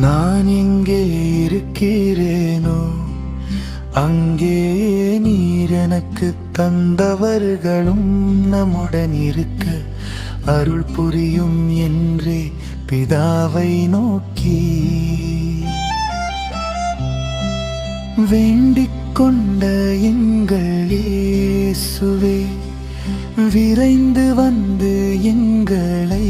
நான் எங்கே இருக்கிறேனோ அங்கே நீர் எனக்கு தந்தவர்களும் நம்முடன் இருக்க அருள் புரியும் என்றே பிதாவை நோக்கி வேண்டிக் கொண்ட எங்கள் இயேசுவே, விரைந்து வந்து எங்களை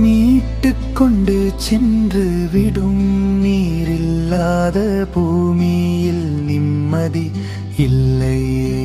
மீட்டுக் கொண்டு சென்று விடும். நீரில்லாத பூமியில் நிம்மதி இல்லையே.